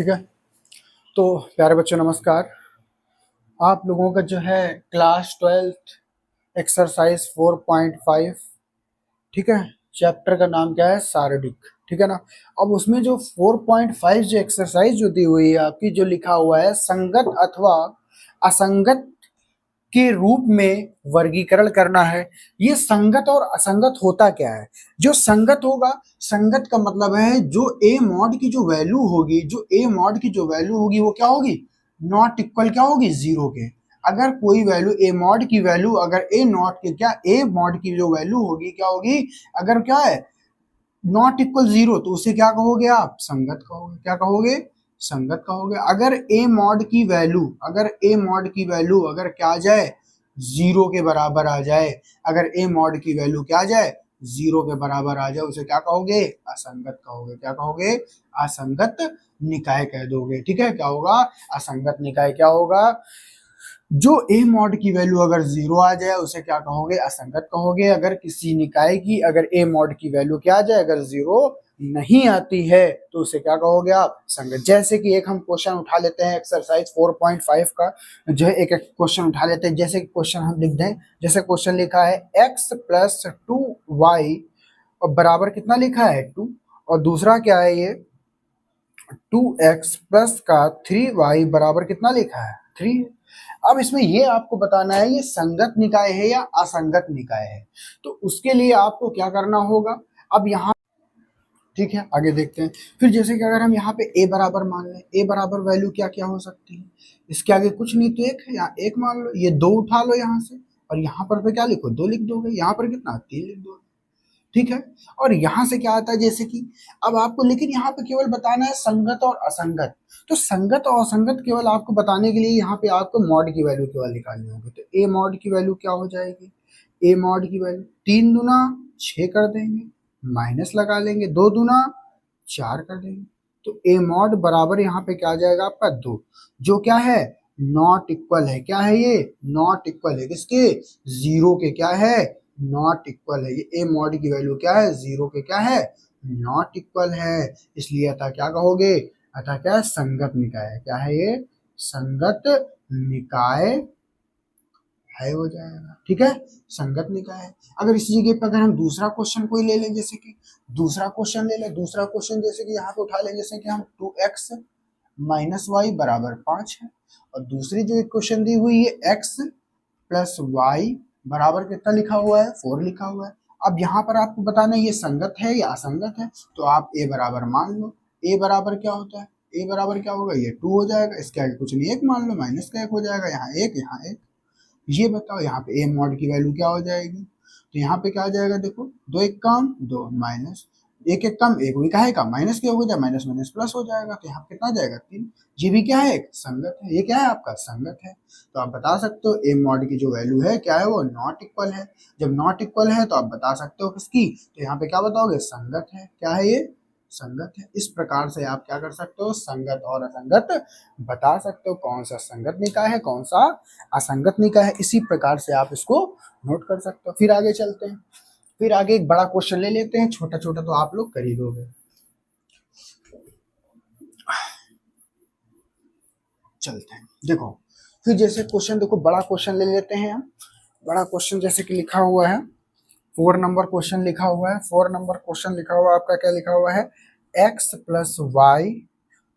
ठीक है। तो प्यारे बच्चों नमस्कार। आप लोगों का जो है क्लास 12th एक्सरसाइज 4.5, ठीक है, चैप्टर का नाम क्या है, शारीरिक, ठीक है ना। अब उसमें जो 4.5 जो एक्सरसाइज जो दी हुई है आपकी, जो लिखा हुआ है संगत अथवा असंगत के रूप में वर्गीकरण करना है। ये संगत और असंगत होता क्या है? जो संगत होगा, संगत का मतलब है जो ए मॉड की जो वैल्यू होगी, जो ए मॉड की जो वैल्यू होगी वो क्या होगी, नॉट इक्वल क्या होगी, जीरो के। अगर कोई वैल्यू ए मॉड की वैल्यू, अगर ए नॉट के क्या ए मॉड की जो वैल्यू होगी क्या होगी, अगर क्या है नॉट इक्वल जीरो, तो उसे क्या कहोगे आप, संगत कहोगे। क्या कहोगे, संगत कहोगे। अगर ए मॉड की वैल्यू, अगर ए मॉड की वैल्यू अगर क्या आ जाए, जीरो के बराबर आ जाए, अगर ए मॉड की वैल्यू क्या आ जाए, जीरो के बराबर आ जाए, उसे क्या कहोगे, असंगत कहोगे। क्या कहोगे, असंगत निकाय कह दोगे। ठीक है, क्या होगा, असंगत निकाय क्या होगा, जो ए मॉड की वैल्यू अगर जीरो आ जाए उसे क्या कहोगे, असंगत कहोगे। अगर किसी निकाय की अगर ए मॉड की वैल्यू क्या आ जाए, अगर जीरो नहीं आती है तो उसे क्या कहोगे आप, संगत। जैसे कि एक हम क्वेश्चन उठा लेते हैं एक्सरसाइज 4.5 का, जो है एक क्वेश्चन उठा लेते हैं। जैसे क्वेश्चन हम लिख दें, जैसे क्वेश्चन लिखा है x+2y और बराबर कितना लिखा है 2, और दूसरा क्या है ये 2x प्लस का 3y बराबर कितना लिखा है 3। अब इसमें ये आपको बताना है ये संगत निकाय है या असंगत निकाय है। तो उसके लिए आपको क्या करना होगा, अब यहाँ, ठीक है, आगे देखते हैं। फिर जैसे कि अगर हम यहाँ पे a बराबर मान लें, a बराबर वैल्यू क्या क्या हो सकती है, इसके आगे कुछ नहीं तो एक है, यहाँ एक मान लो, ये 2 उठा लो यहाँ से, और यहाँ पर क्या लिखो, 2 लिख दोगे, यहाँ पर कितना 3 लिख दोगे। ठीक है, और यहां से क्या आता है, जैसे कि अब आपको लेकिन यहाँ पे केवल बताना है संगत और असंगत। तो संगत और असंगत केवल आपको बताने के लिए यहाँ पे आपको मॉड की वैल्यू केवल निकालनी होगी। तो ए मॉड की वैल्यू क्या हो जाएगी, ए मॉड की वैल्यू 3 दूना 6 कर देंगे, माइनस लगा लेंगे, 2 दूना 4 कर देंगे। तो ए मॉड बराबर यहाँ पे क्या आ जाएगा आपका 2, जो क्या है नॉट इक्वल है। क्या है ये, नॉट इक्वल है किसके, जीरो के। क्या है, नॉट इक्वल है। ये ए मॉड की वैल्यू क्या है, जीरो के क्या है, नॉट इक्वल है। इसलिए अतः क्या कहोगे, अतः क्या है, संगत निकाय है। क्या है ये, संगत निकाय है हो जाएगा। ठीक है, संगत निकाय है। अगर इसी जगह पर अगर हम दूसरा क्वेश्चन कोई ले लें, जैसे कि दूसरा क्वेश्चन ले लें, दूसरा क्वेश्चन जैसे कि यहाँ पे उठा लें, जैसे कि हम 2x माइनस वाई बराबर 5 है, और दूसरी जो इक्वेशन दी हुई है x प्लस वाई बराबर कितना लिखा हुआ है, 4 लिखा हुआ है। अब यहाँ पर आपको बताना है ये संगत है या असंगत है। तो आप a बराबर मान लो, a बराबर क्या होता है, a बराबर क्या होगा, ये 2 हो जाएगा, इसके आगे कुछ नहीं, एक मान लो, माइनस का 1 हो जाएगा, यहाँ एक, यहाँ एक। ये बताओ यहाँ पे ए मॉड की वैल्यू क्या हो जाएगी, तो यहाँ पे क्या आ जाएगा, देखो 2 एक कम 2 माइनस, एक एक कम एक भी का है, का माइनस क्या हो जाए, माइनस माइनस प्लस हो जाएगा, तो यहाँ कितना जाएगा 3। ये भी क्या है, एक संगत है। ये क्या है आपका, संगत है। तो आप बता सकते हो ए मॉड की जो वैल्यू है क्या है, वो नॉट इक्वल है। जब नॉट इक्वल है तो आप बता सकते हो किसकी, तो यहाँ पे क्या बताओगे, संगत है। क्या है ये, संगत है। इस प्रकार से आप क्या कर सकते हो, संगत और असंगत बता सकते हो, कौन सा संगत निकाय है, कौन सा असंगत निकाय है। इसी प्रकार से आप इसको नोट कर सकते हो। फिर आगे चलते हैं, फिर आगे एक बड़ा क्वेश्चन ले लेते हैं, छोटा छोटा तो आप लोग कर ही दोगे। चलते हैं, देखो फिर जैसे क्वेश्चन, देखो बड़ा क्वेश्चन ले लेते हैं हम। बड़ा क्वेश्चन जैसे कि लिखा हुआ है 4 नंबर क्वेश्चन लिखा हुआ है, 4 नंबर क्वेश्चन लिखा हुआ है आपका, क्या लिखा हुआ है, x plus Y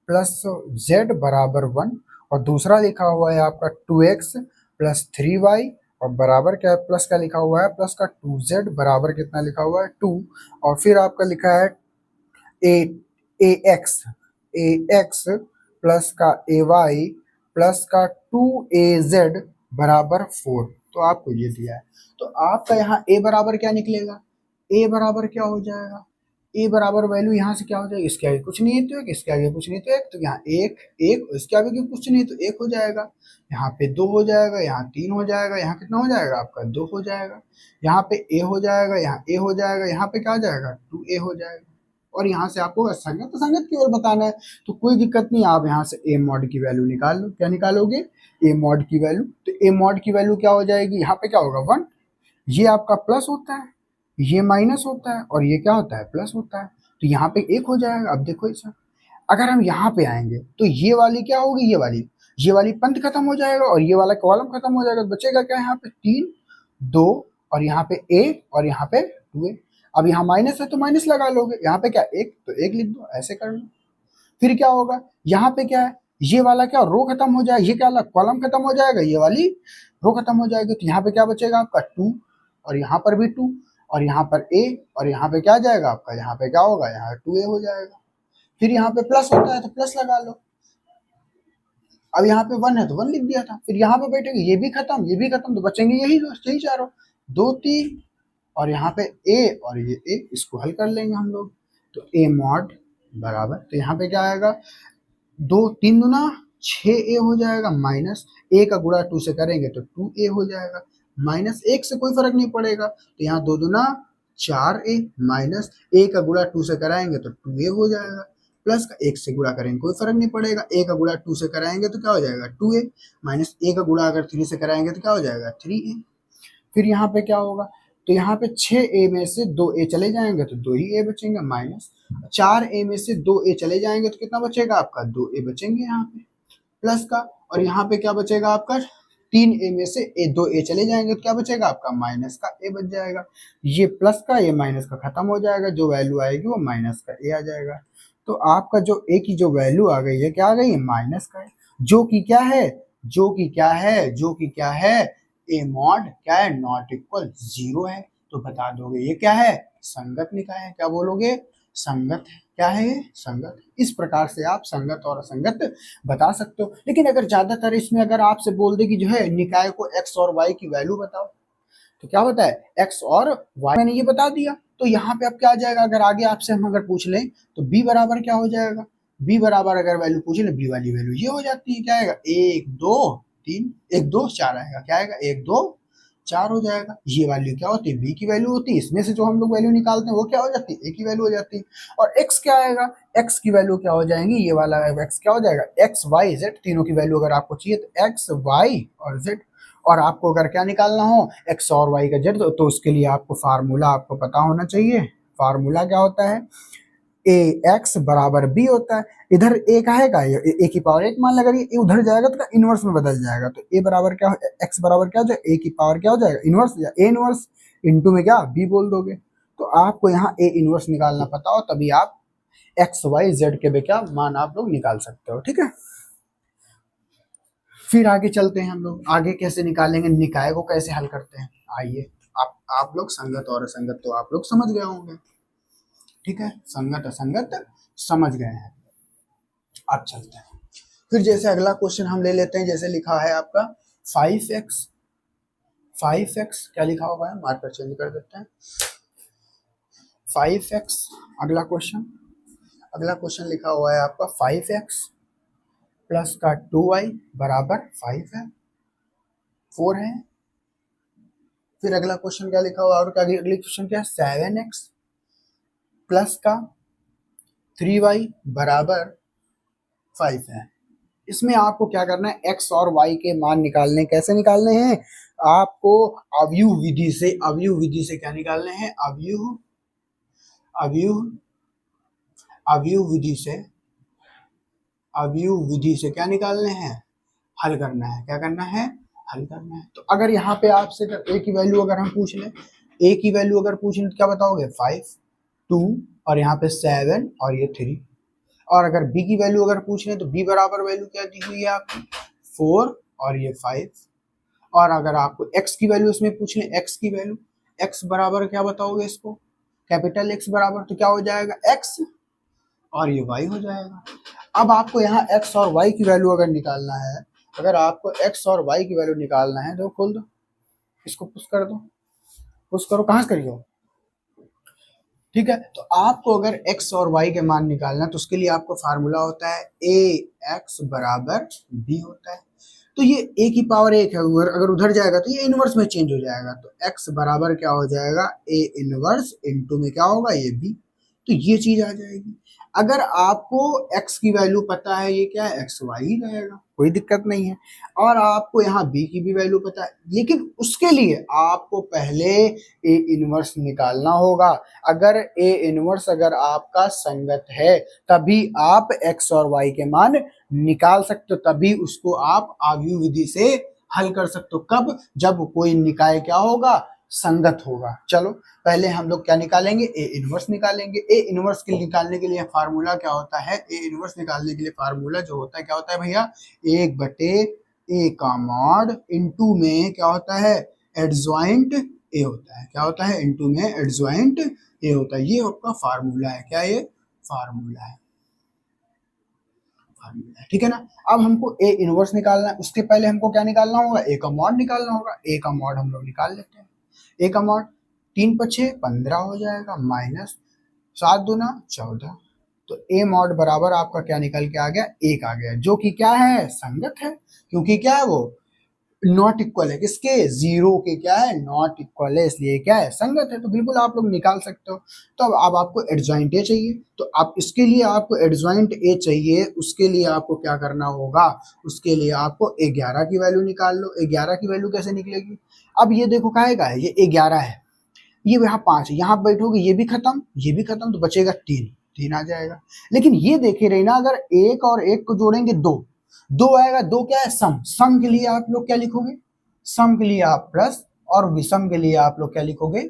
plus Z बराबर 1, और दूसरा लिखा हुआ है आपका 2x प्लस 3y और बराबर क्या है, प्लस का लिखा हुआ है, प्लस का 2z बराबर कितना लिखा हुआ है 2, और फिर आपका लिखा है ए एक्स प्लस का ए वाई प्लस का 2az बराबर 4। तो आपको ये दिया है, तो आपका यहाँ a बराबर क्या निकलेगा, a बराबर क्या हो जाएगा, a बराबर वैल्यू यहाँ से क्या हो जाएगी, इसके आगे कुछ नहीं है तो एक, इसके आगे कुछ नहीं तो एक, तो यहाँ एक एक, इसके आगे कुछ नहीं तो एक हो जाएगा, यहाँ पे 2 हो जाएगा, यहाँ 3 हो जाएगा, यहाँ कितना हो जाएगा आपका 2 हो जाएगा, यहाँ पे a हो जाएगा, यहाँ a हो जाएगा, यहाँ पे क्या हो जाएगा 2a हो जाएगा। और यहाँ से आपको संगत तो संगत की ओर बताना है, तो कोई दिक्कत नहीं, आप यहाँ से ए मॉड की वैल्यू निकाल लो। क्या निकालोगे, ए मॉड की वैल्यू। तो ए मॉड की वैल्यू क्या हो जाएगी, यहाँ पे क्या होगा 1, ये आपका प्लस होता है, ये माइनस होता है, और ये क्या होता है प्लस होता है, तो यहाँ पे 1 हो जाएगा। अब देखो इसे, अगर हम यहाँ पे आएंगे तो ये वाली क्या होगी, ये वाली पंथ खत्म हो जाएगा और ये वाला कॉलम खत्म हो जाएगा। बचेगा क्या यहाँ पे 3 2 और यहाँ पे a और यहाँ पे 2a। अब यहाँ माइनस है तो माइनस लगा लोगे, यहाँ पे क्या 1 तो 1 लिख दो, ऐसे कर लो। फिर क्या होगा, यहाँ पे क्या है, ये वाला क्या रो खत्म हो जाएगा, ये क्या वाला कॉलम खत्म हो जाएगा, ये वाली रो खत्म हो जाएगी। तो यहाँ पे क्या बचेगा आपका 2 और यहाँ पर भी 2 और यहाँ पर a और यहाँ पे क्या जाएगा आपका, यहाँ पे क्या होगा, यहाँ 2a हो जाएगा। फिर यहाँ पे प्लस होता है तो प्लस लगा लो। अब यहाँ पे 1 है तो 1 लिख दिया था। फिर यहाँ पे बैठेंगे, ये भी खत्म ये भी खत्म, तो बचेंगे यही चारों 2 3 और यहाँ पे a और ये a, इसको हल कर लेंगे हम लोग। तो a मॉड बराबर, तो यहाँ पे क्या आएगा 2 3 दूना 6a हो जाएगा, माइनस a का गुणा 2 से करेंगे तो 2a हो जाएगा, माइनस 1 से कोई फर्क नहीं पड़ेगा तो यहाँ 2 दूना 4a, माइनस a का गुणा 2 से कराएंगे तो 2a हो जाएगा, प्लस का 1 से गुणा करेंगे कोई फर्क नहीं पड़ेगा, a का गुणा 2 से कराएंगे तो क्या हो जाएगा 2a, माइनस a का गुणा अगर 3 से कराएंगे तो क्या हो जाएगा 3a। फिर यहाँ पे क्या होगा, तो यहाँ पे 6a में से 2a चले जाएंगे तो 2 ही a बचेंगे, माइनस 4a में से 2a चले जाएंगे तो कितना बचेगा आपका 2a बचेंगे यहाँ पे, प्लस का, और यहाँ पे क्या बचेगा आपका 3a में से 2a चले जाएंगे तो क्या बचेगा आपका माइनस का a बच जाएगा। ये प्लस का ये माइनस का खत्म हो जाएगा, जो वैल्यू आएगी वो माइनस का a आ जाएगा। तो आपका जो a की जो वैल्यू आ गई है क्या आ गई है, माइनस का है, जो कि क्या है, a मॉड क्या है, नॉट इक्वल 0 है। तो बता दोगे ये क्या है, संगत निकाय है। क्या बोलोगे, संगत है। क्या है ये, संगत। इस प्रकार से आप संगत और असंगत बता सकते हो। लेकिन अगर ज्यादातर इसमें अगर आपसे बोल दे कि जो है निकाय को x और y की वैल्यू बताओ, तो क्या होता है x और y, मैंने ये बता दिया। तो यहाँ पे अब क्या आ जाएगा, अगर आगे आपसे हम अगर पूछ लें तो b बराबर क्या हो जाएगा, b बराबर अगर वैल्यू पूछ ले, b वाली वैल्यू ये हो जाती है, क्या आएगा 1 2 3 1 2 4 आएगा, क्या आएगा 1 2 4 हो जाएगा। ये वैल्यू क्या होती है, b की वैल्यू होती है, इसमें से जो हम लोग वैल्यू निकालते हैं वो क्या हो जाती है, a की वैल्यू हो जाती है। और x क्या आएगा, x की वैल्यू क्या हो जाएंगी, ये वाला x क्या हो जाएगा, x y z, तीनों की वैल्यू अगर आपको चाहिए तो x y और z। और आपको अगर क्या निकालना हो x और y का z, तो उसके लिए आपको फार्मूला आपको पता होना चाहिए। फार्मूला क्या होता है, ए एक्स बराबर बी होता है। इधर ए का है, ए की पावर 1 मान, अगर ये उधर जाएगा तो इनवर्स में बदल जाएगा। तो ए बराबर क्या, एक्स बराबर क्या हो जाएगा, ए की पावर क्या हो जाएगा इनवर्स, या ए इनवर्स इनटू में क्या बी बोल दोगे। तो आपको यहाँ ए इनवर्स निकालना पता हो तभी आप एक्स वाई जेड के भी क्या मान आप लोग निकाल सकते हो। ठीक है, फिर आगे चलते हैं हम लोग, आगे कैसे निकालेंगे, निकाय को कैसे हल करते हैं। आइए, आप लोग संगत और असंगत तो आप लोग समझ गए होंगे। ठीक है, संगत असंगत समझ गए हैं। अब चलते हैं फिर, जैसे अगला क्वेश्चन हम ले लेते हैं, जैसे लिखा है आपका 5x क्या लिखा हुआ है, मार्कर चेंज कर देते हैं, 5x। अगला क्वेश्चन लिखा हुआ है आपका 5x प्लस का 2y बराबर 5 है, 4 है। फिर अगला क्वेश्चन क्या लिखा हुआ है, और अगली क्वेश्चन क्या है, 7x प्लस का 3y बराबर 5 है। इसमें आपको क्या करना है, x और y के मान निकालने, कैसे निकालने हैं आपको, अवयव विधि से क्या निकालने हैं, अवयव विधि से क्या निकालने हैं, हल करना है। क्या करना है, हल करना है। तो अगर यहाँ पे आपसे a की वैल्यू अगर हम पूछ लें, a की वैल्यू अगर पूछ लें तो क्या बताओगे, 5 2 और यहाँ पे 7 और ये 3। और अगर b की वैल्यू अगर पूछ लें तो b बराबर वैल्यू क्या दी हुई है आपकी, 4 और ये 5। और अगर आपको x की वैल्यू इसमें पूछ लें, x की वैल्यू, x बराबर क्या बताओगे इसको, कैपिटल X बराबर, तो क्या हो जाएगा x और ये y हो जाएगा। अब आपको यहाँ x और y की वैल्यू अगर निकालना है, अगर आपको x और y की वैल्यू निकालना है तो खोल दो, इसको पुश कर दो, पुश करो, कहाँ करियो। ठीक है, तो आपको अगर x और y के मान निकालना है तो उसके लिए आपको फार्मूला होता है ax बराबर b होता है। तो ये a की पावर 1 है, अगर उधर जाएगा तो ये इनवर्स में चेंज हो जाएगा। तो x बराबर क्या हो जाएगा, a इनवर्स इनटू में क्या होगा, ये b। तो ये चीज आ जाएगी। अगर आपको x की वैल्यू पता है, ये क्या है, एक्स वाई ही रहेगा, कोई दिक्कत नहीं है। और आपको यहाँ b की भी वैल्यू पता है, लेकिन उसके लिए आपको पहले a इनवर्स निकालना होगा। अगर a इनवर्स अगर आपका संगत है तभी आप x और y के मान निकाल सकते हो, तभी उसको आप आव्यूह विधि से हल कर सकते हो। कब? जब कोई निकाय क्या होगा, संगत होगा। चलो पहले हम लोग क्या निकालेंगे, ए इनवर्स निकालेंगे। ए इनवर्स के निकालने के लिए फार्मूला क्या होता है, ए इनवर्स निकालने के लिए फार्मूला जो होता है क्या होता है भैया, 1/a का मॉड इनटू में क्या होता है, एडजॉइंट ए होता है। क्या होता है, इनटू में एडजॉइंट ए होता है। ये आपका फार्मूला है। क्या ये फार्मूला है, ठीक है ना। अब हमको ए इनवर्स निकालना है, उसके पहले हमको क्या निकालना होगा, ए का मॉड निकालना होगा। ए का मॉड हम लोग निकाल लेते हैं। ए का मॉड 3 × 6 15 हो जाएगा, माइनस 7 दूना 14। तो ए मॉड बराबर आपका क्या निकल के आ गया, 1 आ गया, जो कि क्या है, संगत है। क्योंकि क्या है, वो नॉट इक्वल है किसके, जीरो के, क्या है, नॉट इक्वल है, इसलिए क्या है, संगत है। तो बिल्कुल आप लोग निकाल सकते हो। तो अब आपको एडजॉइंट ए चाहिए, तो आप इसके लिए आपको एडजॉइंट ए चाहिए, उसके लिए आपको क्या करना होगा, उसके लिए आपको 11 की वैल्यू निकाल लो। 11 की वैल्यू कैसे निकलेगी, अब ये देखो काहेगा है, ये 11 है, ये यहाँ 5 है, यहाँ बैठोगे ये भी खत्म, ये भी खत्म, तो बचेगा 3, 3 आ जाएगा। लेकिन ये देखे रहे ना, अगर 1 और 1 को जोड़ेंगे 2, 2 आएगा, 2 क्या है, सम। सम के लिए आप लोग क्या लिखोगे, सम के लिए आप प्लस, और विषम के लिए आप लोग क्या लिखोगे,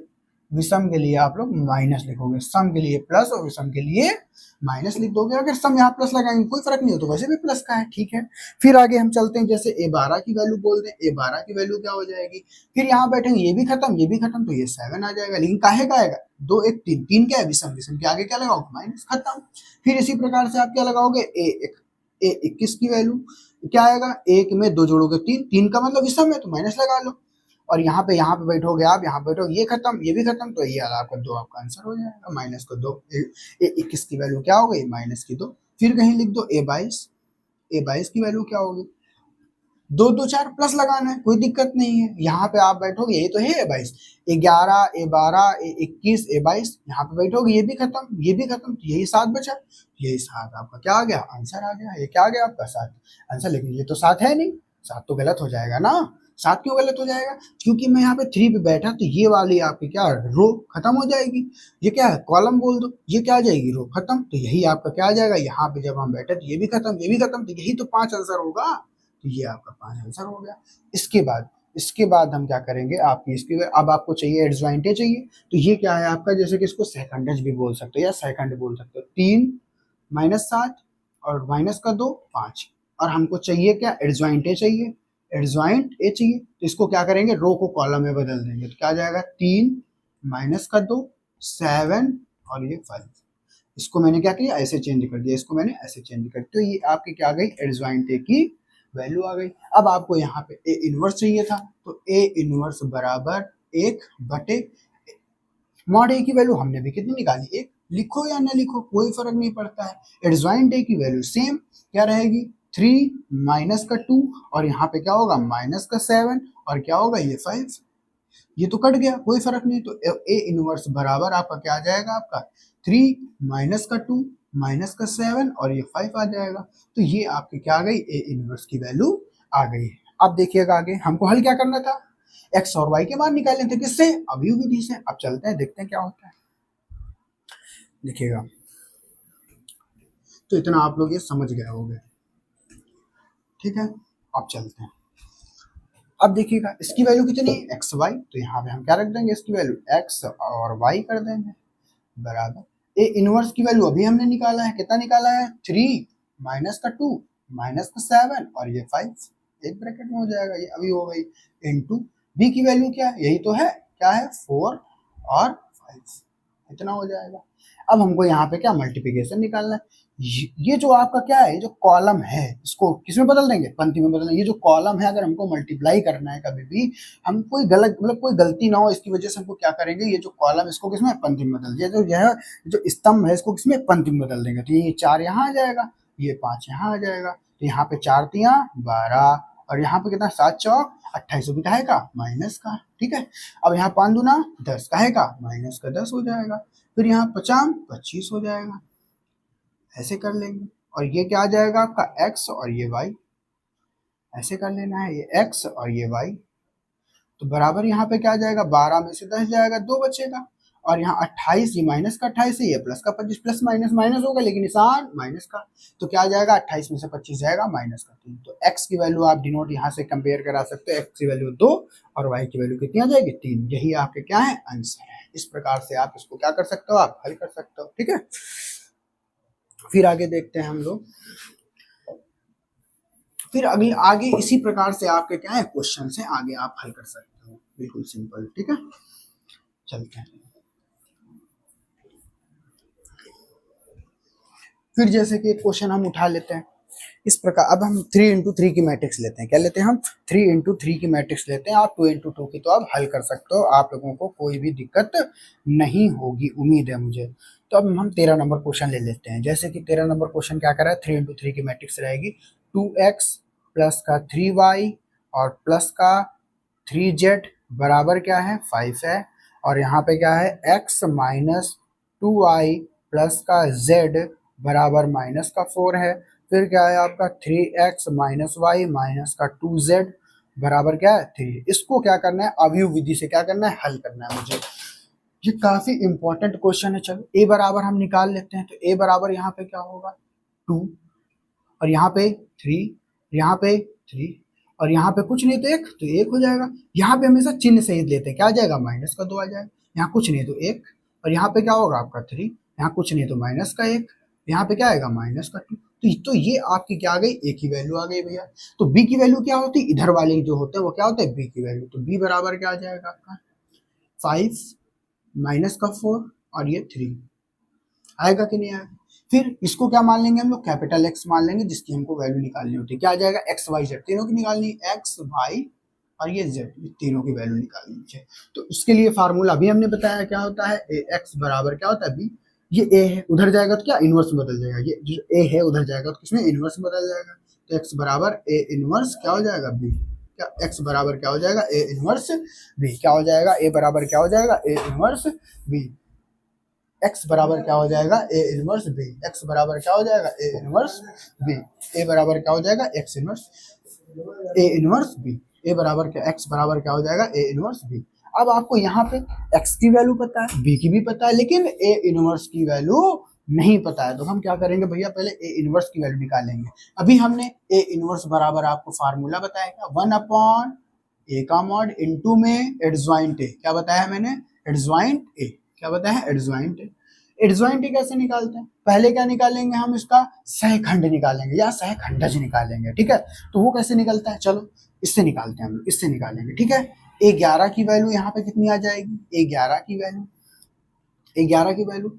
विषम के लिए आप लोग माइनस लिखोगे। सम के लिए प्लस और विषम के लिए माइनस लिख दोगे। अगर सम यहाँ प्लस लगाएंगे कोई फर्क नहीं हो, तो वैसे भी प्लस का है, ठीक है। फिर आगे हम चलते हैं, जैसे a12 की वैल्यू बोल दें, a12 की वैल्यू क्या हो जाएगी, फिर यहाँ बैठेंगे, ये भी खत्म, ये भी खत्म, तो ये 7 आ जाएगा। लेकिन काहे का आएगा, 2 1 3, 3 क्या है, विषम, विषम के आगे क्या लगाओगे, माइनस, खत्म। फिर इसी प्रकार से आप क्या लगाओगे, a21 की वैल्यू क्या आएगा, 1 में 2 जोड़ोगे 3, 3 का मतलब विषम है, तो माइनस लगा लो। और यहाँ पे बैठोगे आप, यहाँ बैठोगे, ये खत्म, ये भी खत्म, तो ये आपका 2 आपका आंसर हो जाएगा, माइनस को 2। A21 की वैल्यू क्या हो गई, माइनस की 2। फिर कहीं लिख दो A22 की वैल्यू क्या होगी, 2 2 4 प्लस लगाना है, कोई दिक्कत नहीं है। यहाँ पे आप बैठोगे, यही तो है A22, 11 A12 A21 A22, यहाँ पे बैठोगे, ये भी खत्म, ये भी खत्म, तो यही 7 बचा, यही 7 आपका क्या आ गया, आंसर आ गया। ये क्या आ गया आपका, 7 आंसर। लेकिन ये तो 7 है नहीं, 7 तो गलत हो जाएगा ना। 7 क्यों गलत हो जाएगा, क्योंकि मैं यहाँ पे 3 पे बैठा, तो ये वाली आपकी क्या, रो खत्म हो जाएगी। ये क्या है, कॉलम बोल दो, ये क्या आ जाएगी, रो खत्म, तो यही आपका क्या आ जाएगा। यहाँ पे जब हम बैठे तो ये भी खत्म, ये भी खत्म, तो यही तो 5 आंसर होगा। तो ये आपका 5 आंसर हो गया। इसके बाद हम क्या करेंगे, आपकी इसकी अब आपको चाहिए एडजॉइंटे चाहिए, तो ये क्या है आपका, जैसे कि इसको सेकंडज भी बोल सकते हो या सेकंड बोल सकते हो। 3 -7 और माइनस का 2 5, और हमको चाहिए क्या, एडजॉइंटे चाहिए, एडजॉइंट ए चाहिए। तो इसको क्या करेंगे, रो को कॉलम में बदल देंगे, तो क्या आ जाएगा, 3 माइनस का 2 7 और ये 5। इसको मैंने क्या किया, ऐसे चेंज कर दिया, इसको मैंने ऐसे चेंज कर दिया, तो ये आपकी क्या आ गई, एडजॉइंट ए की वैल्यू आ गई। अब आपको यहाँ पे ए इनवर्स चाहिए था, तो ए इनवर्स बराबर 1/, मॉड ए की वैल्यू हमने भी कितनी निकाली, 1। लिखो या ना लिखो कोई फर्क नहीं पड़ता है। एडजॉइंट ए की वैल्यू सेम क्या रहेगी, 3 माइनस का 2, और यहाँ पे क्या होगा, माइनस का 7, और क्या होगा, ये 5। ये तो कट गया, कोई फर्क नहीं। तो ए इनवर्स बराबर आपका क्या आ जाएगा, आपका 3 माइनस का 2 माइनस का 7 और ये 5 आ जाएगा। तो ये आपकी क्या आ गई, ए इनवर्स की वैल्यू आ गई। अब देखिएगा आगे हमको हल क्या करना था, एक्स और वाई के मान निकालने थे, किससे, अवयव विधि से। अब चलते हैं, देखते हैं क्या होता है। देखिएगा, तो इतना आप लोग ये समझ गए होंगे, ठीक है। अब चलते हैं, अब देखिएगा इसकी वैल्यू कितनी है, एक्स वाई, तो यहाँ पे हम क्या रख देंगे, इसकी वैल्यू एक्स और वाई कर देंगे बराबर। ए इनवर्स की वैल्यू अभी हमने निकाला है, कितना निकाला है, 3 माइनस का 2 माइनस का 7 और ये 5, एक ब्रैकेट में हो जाएगा, ये अभी हो गई, इनटू बी की वैल्यू क्या है, यही तो है, क्या है, 4 और 5, इतना हो जाएगा। अब हमको यहाँ पे क्या, मल्टीप्लिकेशन निकालना है। ये जो आपका क्या है, ये जो कॉलम है, इसको किसमें बदल देंगे, पंक्ति में बदल देंगे। ये जो कॉलम है, अगर हमको मल्टीप्लाई करना है कभी भी, हम कोई गलत, मतलब कोई गलती ना हो इसकी वजह से, हमको क्या करेंगे, ये जो कॉलम इसको किसमें, पंक्ति में बदल दिया। तो यह जो स्तंभ है इसको किसमें, पंक्ति में बदल देंगे। तो ये 4 यहाँ आ जाएगा, ये 5 यहाँ आ जाएगा, तो यहाँ पे 4 × 3 = 12 और यहाँ पे कितना 7 चौक 28 भी कहेगा माइनस का, ठीक है। अब यहाँ 5 दूना 10 कहेगा माइनस का 10 हो जाएगा, फिर यहाँ 50 25 हो जाएगा, ऐसे कर लेंगे। और ये क्या आ जाएगा आपका x और ये y, ऐसे कर लेना है, ये x और ये y। तो बराबर यहाँ पे क्या आ जाएगा 12 में से 10 जाएगा 2 बचेगा, और यहाँ 28 ये माइनस का 28 है, ये प्लस का 25, प्लस माइनस माइनस होगा लेकिन निशान माइनस का, तो क्या आ जाएगा 28 में से 25 जाएगा माइनस का 3। तो x की वैल्यू आप डिनोट यहाँ से कंपेयर करा सकते हो, x की वैल्यू 2 और y की वैल्यू कितनी आ जाएगी 3। यही आपके क्या है आंसर है। इस प्रकार से आप इसको क्या कर सकते हो, आप हल कर सकते हो, ठीक है। फिर आगे देखते हैं हम लोग, फिर अगले आगे इसी प्रकार से आपके क्या है क्वेश्चन से आगे आप हल कर सकते हो, बिल्कुल सिंपल, ठीक है। चलते हैं फिर, जैसे कि एक क्वेश्चन हम उठा लेते हैं इस प्रकार। अब हम 3 इंटू 3 की मैट्रिक्स लेते हैं, क्या लेते हैं हम 3 इंटू 3 की मैट्रिक्स लेते हैं। आप 2 इंटू 2 की तो आप हल कर सकते हो, आप लोगों को कोई भी दिक्कत नहीं होगी, उम्मीद है मुझे। तो अब हम 13 नंबर क्वेश्चन ले लेते हैं। जैसे कि 13 नंबर क्वेश्चन क्या कर रहा है, 3 इंटू 3 की मैट्रिक्स रहेगी 2x प्लस का 3y और प्लस का 3z बराबर क्या है 5 है, और यहाँ पे क्या है x माइनस 2y प्लस का z बराबर माइनस का 4 है। फिर क्या है आपका 3x माइनस वाई माइनस का 2z बराबर क्या है 3। इसको क्या करना है अवयव विधि से क्या करना है हल करना है मुझे। ये काफी इंपॉर्टेंट क्वेश्चन है। चलो a बराबर हम निकाल लेते हैं। तो a बराबर यहाँ पे क्या होगा 2 और यहाँ पे 3, यहाँ पे 3 और यहाँ पे कुछ नहीं तो 1, तो 1 हो जाएगा। यहाँ पे हमेशा चिन्ह सहित लेते हैं, क्या आ जाएगा माइनस का 2 आ जाएगा। यहाँ कुछ नहीं तो 1 और यहाँ पे क्या होगा आपका 3, यहाँ कुछ नहीं तो माइनस का 1, यहाँ पे क्या आएगा माइनस का 2। तो ये आपकी क्या आ गई a की वैल्यू आ गई भैया। तो b की वैल्यू क्या होती है, इधर वाले जो होते हैं वो क्या होते हैं b की वैल्यू। तो b बराबर क्या आ जाएगा आपका 5 माइनस का 4 और ये 3 आएगा कि नहीं आएगा। फिर इसको क्या मान लेंगे हम लोग कैपिटल X मान लेंगे, जिसकी हमको वैल्यू निकालनी होती है। क्या आ जाएगा x y z तीनों की निकालनी, x y और ये z तीनों की वैल्यू निकालनी है। तो उसके लिए फार्मूला भी हमने बताया क्या होता है x बराबर क्या होता है b। ये a है उधर जाएगा तो क्या इनवर्स में बदल जाएगा, ये जो a है उधर जाएगा तो किसमें इनवर्स में बदल जाएगा। तो x बराबर a इनवर्स क्या हो जाएगा b, क्या x बराबर क्या हो जाएगा a इनवर्स b, क्या हो जाएगा a बराबर क्या हो जाएगा a इनवर्स b, x बराबर क्या हो जाएगा a इनवर्स b, x बराबर क्या हो जाएगा a इनवर्स b, a बराबर क्या हो जाएगा x inverse a inverse b, a बराबर क्या x बराबर क्या हो जाएगा a इनवर्स b। अब आपको यहाँ पे x की वैल्यू पता है, b की भी पता है, लेकिन a इनवर्स की वैल्यू नहीं पता है। तो हम क्या करेंगे भैया पहले a इनवर्स की वैल्यू निकालेंगे। अभी हमने a इनवर्स बराबर आपको फार्मूला बताया क्या 1/a का मॉड इनटू में एडजॉइंट a, क्या बताया मैंने एडजॉइंट a, क्या बताया है एडजॉइंट a। एडजॉइंट a कैसे निकालते हैं, पहले क्या निकालेंगे हम इसका सहखंड निकालेंगे या सहखंडज निकालेंगे, ठीक है। तो वो कैसे निकलता है, चलो इससे निकालते हैं हम, इससे निकालेंगे, ठीक है। a11 की वैल्यू यहाँ पे कितनी आ जाएगी, a11 की वैल्यू, a11 की वैल्यू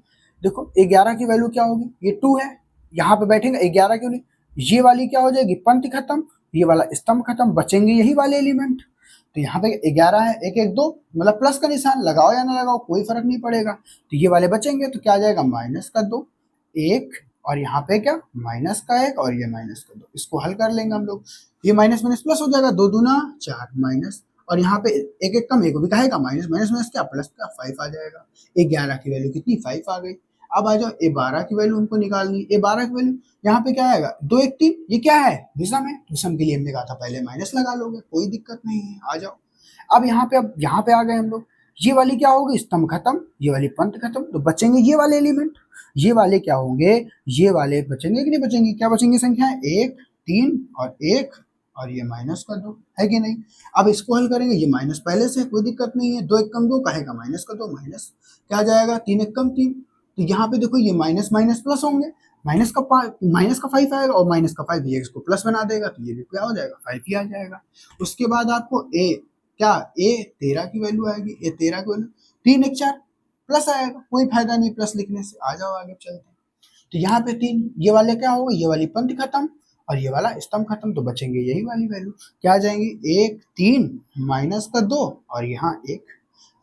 देखो a11 की वैल्यू क्या होगी, ये 2 है, यहाँ पे बैठेंगे 11 क्यों नहीं, ये वाली क्या हो जाएगी पंक्ति खत्म, ये वाला स्तंभ खत्म, बचेंगे यही वाले एलिमेंट। तो यहाँ पे 11 है, 1 1 2 मतलब प्लस का निशान लगाओ या ना लगाओ कोई फर्क नहीं पड़ेगा। तो ये वाले बचेंगे तो क्या आ जाएगा माइनस का 2 1 और यहाँ पे क्या माइनस का 1 और ये माइनस का 2। इसको हल कर लेंगे हम लोग, ये माइनस माइनस प्लस हो जाएगा 2 दूना 4 माइनस, और यहाँ पे 1 1 कम 1 भी कहेगा माइनस माइनस माइनस क्या प्लस का 5 आ जाएगा। 11 की वैल्यू कितनी 5 आ गई। अब आ जाओ a12 की वैल्यू हमको निकालनी है। a12 की वैल्यू यहाँ पे क्या आएगा 2 1 3, ये क्या है विषम है, विषम के लिए हमने कहा था पहले माइनस लगा लोगे कोई दिक्कत नहीं है, आ जाओ। अब यहाँ पे आ गए हम लोग, ये वाली क्या होगी स्तंभ खत्म, ये वाली पंक्ति खत्म, तो बचेंगे ये वाले एलिमेंट, ये वाले क्या होंगे ये वाले बचेंगे कि नहीं बचेंगे, क्या बचेंगे संख्या 1 3 और 1 और ये माइनस का 2 है कि नहीं। अब इसको हल करेंगे, ये माइनस पहले से कोई दिक्कत नहीं है, 2 1 कम 2 कहेगा माइनस का 2 माइनस क्या जाएगा 3 1 कम 3। तो यहाँ पे देखो ये माइनस माइनस प्लस होंगे, माइनस का 5 आएगा और माइनस का 5 ये इसको प्लस बना देगा तो ये भी क्या हो जाएगा 5 ही आ जाएगा। उसके बाद आपको a13 की वैल्यू आएगी, a13 की वैल्यू 3 1 4 प्लस आएगा, कोई फायदा नहीं प्लस लिखने से, आ जाओ आगे चलते हैं। तो यहाँ पे 3 ये वाले क्या होगा, ये वाली पंक्ति खत्म और ये वाला स्तंभ खत्म, तो बचेंगे यही वाली वैल्यू, क्या आ जाएंगी 1 3 माइनस का 2 और यहाँ 1।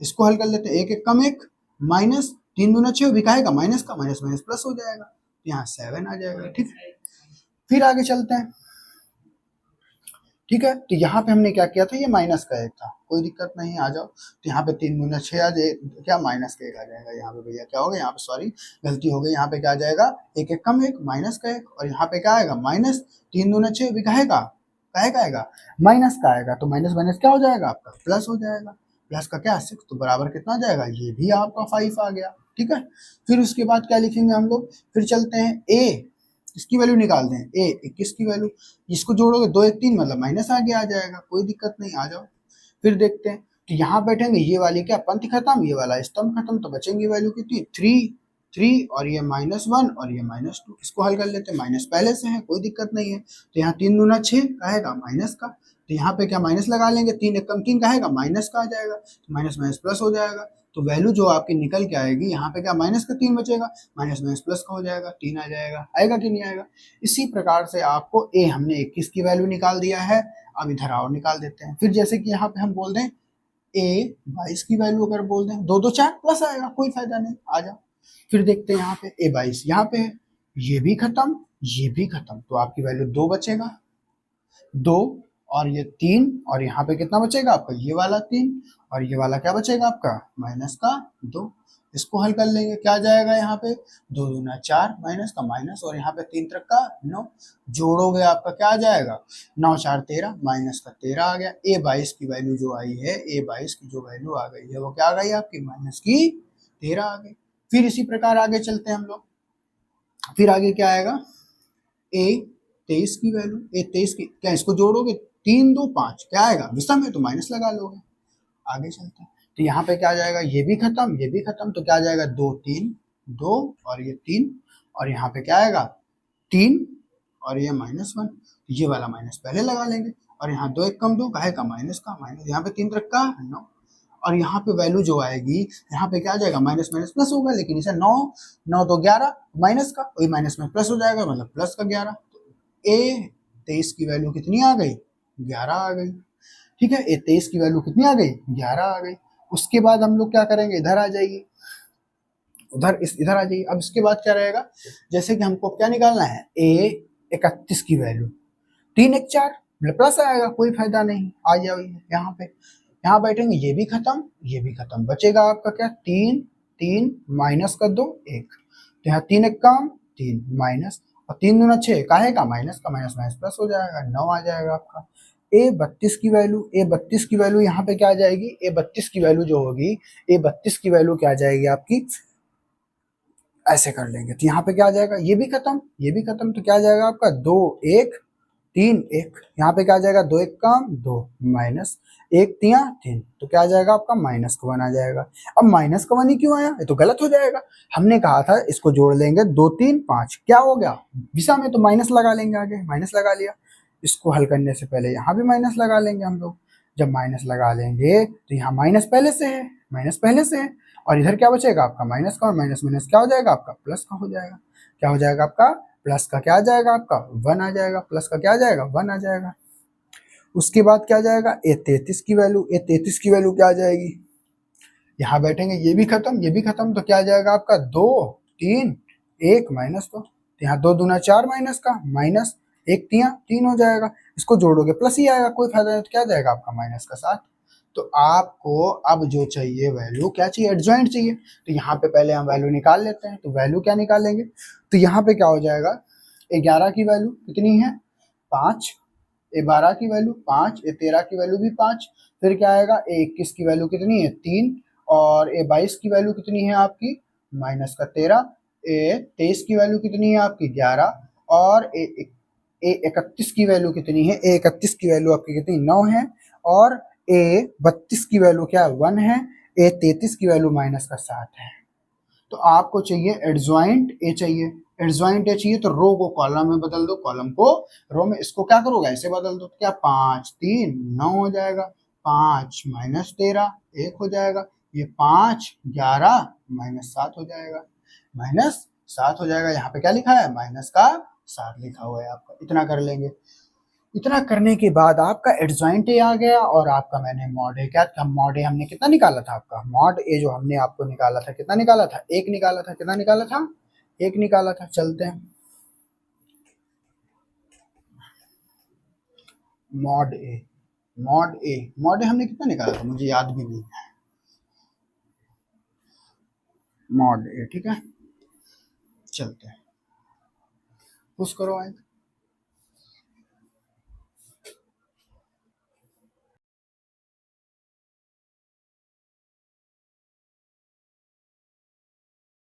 इसको हल कर लेते हैं, 1 1 कम 1 माइनस 3 दूना 6 भी कहेगा माइनस का माइनस माइनस प्लस हो जाएगा, तो यहाँ 7 आ जाएगा, ठीक। फिर आगे चलते हैं, ठीक है, तो यहाँ पे हमने क्या किया था, ये माइनस का एक था, कोई दिक्कत नहीं, आ जाओ। तो यहाँ पे 3 दूना 6 आ जाए, क्या माइनस का एक आ जाएगा। यहाँ पे भैया क्या हो गया, यहाँ पे सॉरी गलती हो गई, यहाँ पे क्या आ जाएगा, एक एक कम एक, माइनस का एक, और यहाँ पे क्या आएगा माइनस 3 दूना 6 भी काहे का आएगा, माइनस का आएगा। तो माइनस माइनस क्या हो जाएगा आपका, प्लस हो जाएगा। प्लस का क्या 6, तो बराबर कितना आ जाएगा, ये भी आपका 5 आ गया। ठीक है, फिर उसके बाद क्या लिखेंगे हम लोग, फिर चलते हैं ए, इसकी वैल्यू निकाल दें, ए 21 की वैल्यू, इसको जोड़ोगे 2 1 3 मतलब माइनस आगे आ जाएगा, कोई दिक्कत नहीं, आ जाओ। फिर देखते हैं, तो यहाँ बैठेंगे, ये वाली क्या पंक्ति खत्म, ये वाला स्तंभ खत्म, तो बचेंगी वैल्यू कितनी 3 और ये -1 और ये -2, इसको हल कर लेते हैं, माइनस पहले से है कोई दिक्कत नहीं है। तो यहाँ 3 दूना 6 कहेगा माइनस का, तो यहाँ पे क्या माइनस लगा लेंगे, 3 एक कम 3 कहेगा माइनस का आ जाएगा, तो माइनस माइनस प्लस हो जाएगा। तो वैल्यू जो आपकी निकल के आएगी, यहाँ पे क्या माइनस का 3 बचेगा, माइनस माइनस प्लस का हो जाएगा, 3 आ जाएगा, आएगा कि नहीं आएगा। इसी प्रकार से आपको ए हमने 21 की वैल्यू निकाल दिया है, अब इधर और निकाल देते हैं। फिर जैसे कि यहाँ पे हम बोल दें ए 22 की वैल्यू अगर बोल दें, 2 2 4 प्लस आएगा, कोई फायदा नहीं, आ जाओ। फिर देखते हैं यहाँ पे ए 22 यहाँ पे है, ये भी खत्म, ये भी खत्म, तो आपकी वैल्यू 2 बचेगा, 2 और ये 3, और यहाँ पे कितना बचेगा आपका, ये वाला 3 और ये वाला क्या बचेगा आपका, माइनस का 2। इसको हल कर लेंगे, क्या जाएगा यहाँ पे, 2 दूना 4 माइनस का माइनस, और यहाँ पे 3 त्रिक का 9, जोड़ोगे आपका क्या आ जाएगा, 9 4 13, माइनस का 13 आ गया। ए 22 की वैल्यू जो आई है, ए 22 की जो वैल्यू आ गई है वो क्या आ गई आपकी, माइनस की 13 आ गई। फिर इसी प्रकार आगे चलते हैं हम लोग, फिर आगे क्या आएगा, ए 23 की वैल्यू, ए 23 की क्या, इसको जोड़ोगे 3 2 5 क्या आएगा, विषम है तो माइनस लगा लोगे। आगे चलते हैं, तो यहाँ पे क्या आ जाएगा, ये भी खत्म, ये भी खत्म, तो क्या आ जाएगा 2 3 2 और ये 3, और यहाँ पे क्या आएगा 3 और ये -1, ये वाला माइनस पहले लगा लेंगे, और यहाँ 2 1 कम 2 काहे का, माइनस का, माइनस यहाँ पे 3 त्रिक का 9, और यहाँ पे वैल्यू जो आएगी, यहाँ पे क्या आ जाएगा, माइनस माइनस प्लस होगा, लेकिन इसे 9 9 तो 11 माइनस का, वही माइनस में प्लस हो जाएगा, मतलब प्लस का 11। ए 23 की वैल्यू कितनी आ गई, 11 आ गई। ठीक है, ए 23 की वैल्यू कितनी आ गई, 11 आ गई। उसके बाद हम लोग क्या करेंगे, इधर आ जाइए, इधर आ जाइए। अब इसके बाद क्या रहेगा, जैसे कि हमको क्या निकालना है, ए 31 की वैल्यू, 3 1 4 प्लस आएगा, कोई फायदा नहीं, आ जाओ यहाँ पे, यहाँ बैठेंगे, ये भी खत्म, ये भी खत्म, बचेगा आपका क्या 3 3 माइनस का 2 1, तो यहाँ 3 1 काम 3 माइनस, और 3 दूना 6 काहे का, माइनस का, माइनस माइनस प्लस हो जाएगा, 9 आ जाएगा आपका। ए 32 की वैल्यू, ए 32 की वैल्यू यहाँ पे क्या आ जाएगी, ए 32 की वैल्यू जो होगी, ए 32 की वैल्यू क्या आ जाएगी आपकी, ऐसे कर लेंगे, तो यहाँ पे क्या आ जाएगा, ये भी खत्म, ये भी खत्म, तो क्या आ जाएगा आपका 2 1 3 1, यहाँ पे क्या आ जाएगा, 2 1 काम 2 माइनस 1 3 3, तो क्या आ जाएगा आपका, माइनस का 1 आ जाएगा। अब माइनस का 1 ही क्यों आया, ये तो गलत हो जाएगा, हमने कहा था इसको जोड़ लेंगे 2 3 5, क्या हो गया, दिशा में तो माइनस लगा लेंगे, आगे माइनस लगा लिया। इसको हल करने से पहले यहाँ भी माइनस लगा लेंगे हम लोग, जब माइनस लगा लेंगे तो यहाँ माइनस पहले से है, माइनस पहले से है, और इधर क्या बचेगा आपका, माइनस का, और माइनस माइनस क्या हो जाएगा आपका, प्लस का हो जाएगा। क्या हो जाएगा आपका, प्लस का क्या आ जाएगा आपका 1 आ जाएगा, प्लस का क्या आ जाएगा 1 आ जाएगा। उसके बाद क्या आ जाएगा, ए 33 की वैल्यू, ए 33 की वैल्यू क्या आ जाएगी, यहाँ बैठेंगे, ये भी खत्म, ये भी खत्म, तो क्या आ जाएगा आपका 2 3 1 माइनस 2, तो यहाँ 2 दूना 4 माइनस का, माइनस 1 3 हो जाएगा, इसको जोड़ोगे प्लस ही आएगा, कोई फायदा नहीं, तो क्या जाएगा आपका माइनस का 7। तो आपको अब जो चाहिए वैल्यू क्या चाहिए, एडजॉइंट चाहिए, तो यहाँ पे पहले हम वैल्यू निकाल लेते हैं। तो वैल्यू क्या निकालेंगे, तो यहाँ पे क्या हो जाएगा, 11 की वैल्यू कितनी है 5, ए 12 की वैल्यू 5, ए 13 की वैल्यू भी 5, फिर क्या आएगा, ए 21 की वैल्यू कितनी है 3, और ए 22 की वैल्यू कितनी है आपकी माइनस का 13, ए 23 की वैल्यू कितनी है आपकी 11, और ए 31 की वैल्यू कितनी है, ए 31 की वैल्यू आपकी कितनी 9 है, और ए 32 की वैल्यू क्या 1 है, ए 33 की वैल्यू माइनस का 7 है। तो आपको चाहिए एडजॉइंट ए चाहिए, एडजॉइंट ए चाहिए, तो रो को कॉलम में बदल दो, कॉलम को रो में, इसको क्या करोगे ऐसे बदल दो, क्या 5 3 9 हो जाएगा, 5 माइनस 13 1 हो जाएगा, ये 5 11 माइनस 7 हो जाएगा, माइनस 7 हो जाएगा। यहाँ पे क्या लिखा है, माइनस का 7 लिखा हुआ है आपका, इतना कर लेंगे। इतना करने के बाद आपका एडजॉइंट ए आ गया, और आपका मैंने मॉड ए क्या था, मॉड ए हमने कितना निकाला था, आपका मॉड ए जो हमने आपको निकाला था, कितना निकाला था, 1 निकाला था, कितना निकाला था 1 निकाला था। चलते हैं, मॉड ए, मॉड ए हमने कितना निकाला था मुझे याद भी नहीं है, मॉड ए, ठीक है। चलते हैं, पुश करो आए।